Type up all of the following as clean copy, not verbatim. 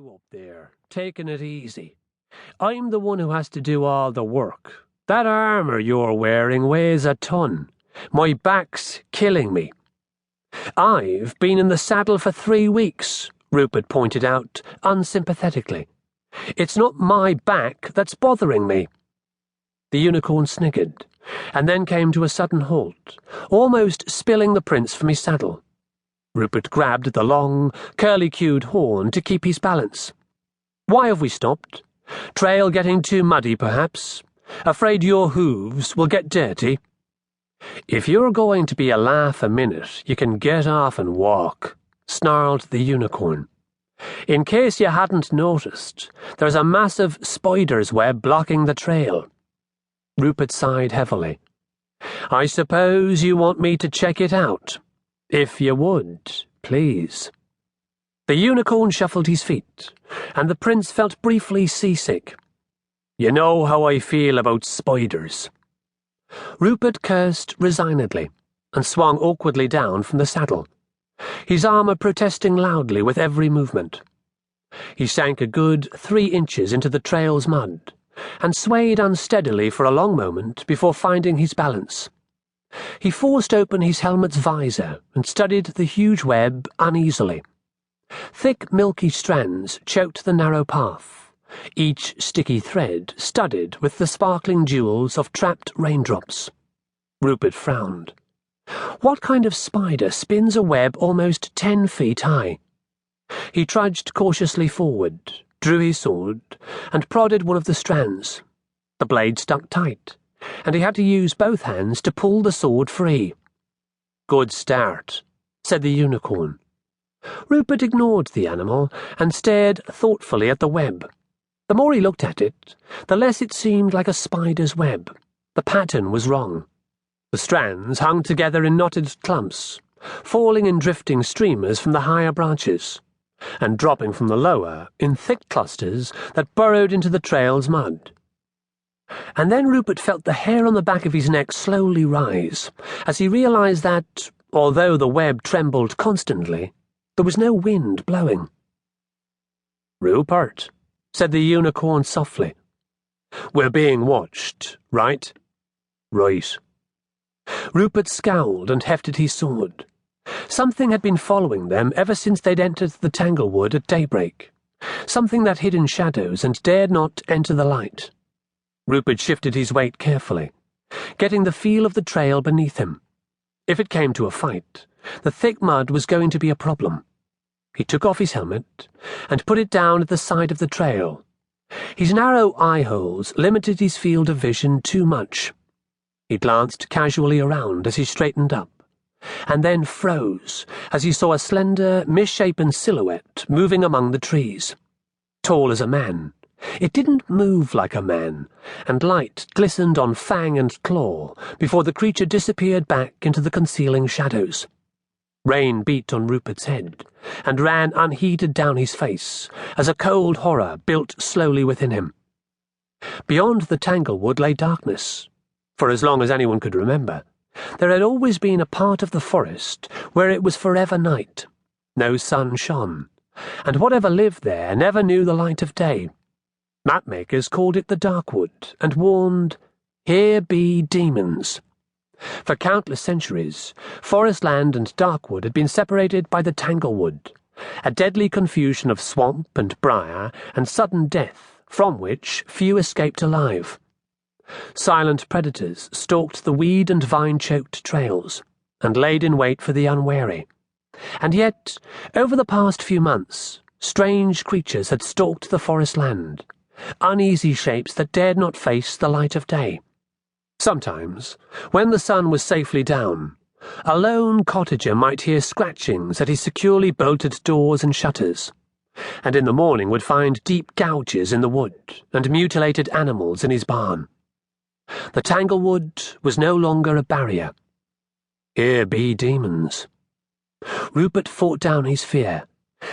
you up there, taking it easy. I'm the one who has to do all the work. That armour you're wearing weighs a ton. My back's killing me." "I've been in the saddle for 3 weeks," Rupert pointed out unsympathetically. "It's not my back that's bothering me." The unicorn sniggered, and then came to a sudden halt, almost spilling the prince from his saddle. Rupert grabbed the long, curly-cued horn to keep his balance. "Why have we stopped? Trail getting too muddy, perhaps? Afraid your hooves will get dirty?" "If you're going to be a laugh a minute, you can get off and walk," snarled the unicorn. "In case you hadn't noticed, there's a massive spider's web blocking the trail." Rupert sighed heavily. "I suppose you want me to check it out. If you would, please." The unicorn shuffled his feet, and the prince felt briefly seasick. "You know how I feel about spiders." Rupert cursed resignedly and swung awkwardly down from the saddle, his armour protesting loudly with every movement. He sank a good 3 inches into the trail's mud and swayed unsteadily for a long moment before finding his balance. He forced open his helmet's visor and studied the huge web uneasily. Thick, milky strands choked the narrow path, each sticky thread studded with the sparkling jewels of trapped raindrops. Rupert frowned. What kind of spider spins a web almost 10 feet high? He trudged cautiously forward, drew his sword, and prodded one of the strands. The blade stuck tight, and he had to use both hands to pull the sword free. "Good start," said the unicorn. Rupert ignored the animal and stared thoughtfully at the web. The more he looked at it, the less it seemed like a spider's web. The pattern was wrong. The strands hung together in knotted clumps, falling in drifting streamers from the higher branches, and dropping from the lower in thick clusters that burrowed into the trail's mud. And then Rupert felt the hair on the back of his neck slowly rise, as he realized that, although the web trembled constantly, there was no wind blowing. "Rupert," said the unicorn softly. "We're being watched, right?" "Right." Rupert scowled and hefted his sword. Something had been following them ever since they'd entered the tanglewood at daybreak, something that hid in shadows and dared not enter the light. Rupert shifted his weight carefully, getting the feel of the trail beneath him. If it came to a fight, the thick mud was going to be a problem. He took off his helmet and put it down at the side of the trail. His narrow eye holes limited his field of vision too much. He glanced casually around as he straightened up, and then froze as he saw a slender, misshapen silhouette moving among the trees. Tall as a man, it didn't move like a man, and light glistened on fang and claw before the creature disappeared back into the concealing shadows. Rain beat on Rupert's head and ran unheeded down his face as a cold horror built slowly within him. Beyond the tanglewood lay darkness. For as long as anyone could remember, there had always been a part of the forest where it was forever night. No sun shone, and whatever lived there never knew the light of day. Mapmakers called it the Darkwood and warned, "Here be demons." For countless centuries, Forestland and Darkwood had been separated by the Tanglewood, a deadly confusion of swamp and briar and sudden death from which few escaped alive. Silent predators stalked the weed and vine-choked trails and laid in wait for the unwary. And yet, over the past few months, strange creatures had stalked the forest land, uneasy shapes that dared not face the light of day. Sometimes, when the sun was safely down, a lone cottager might hear scratchings at his securely bolted doors and shutters, and in the morning would find deep gouges in the wood and mutilated animals in his barn. The tanglewood was no longer a barrier. Here be demons. Rupert fought down his fear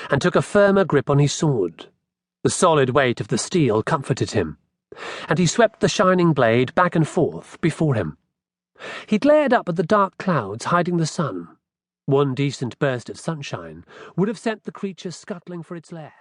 and took a firmer grip on his sword. The solid weight of the steel comforted him, and he swept the shining blade back and forth before him. He glared up at the dark clouds hiding the sun. One decent burst of sunshine would have sent the creature scuttling for its lair.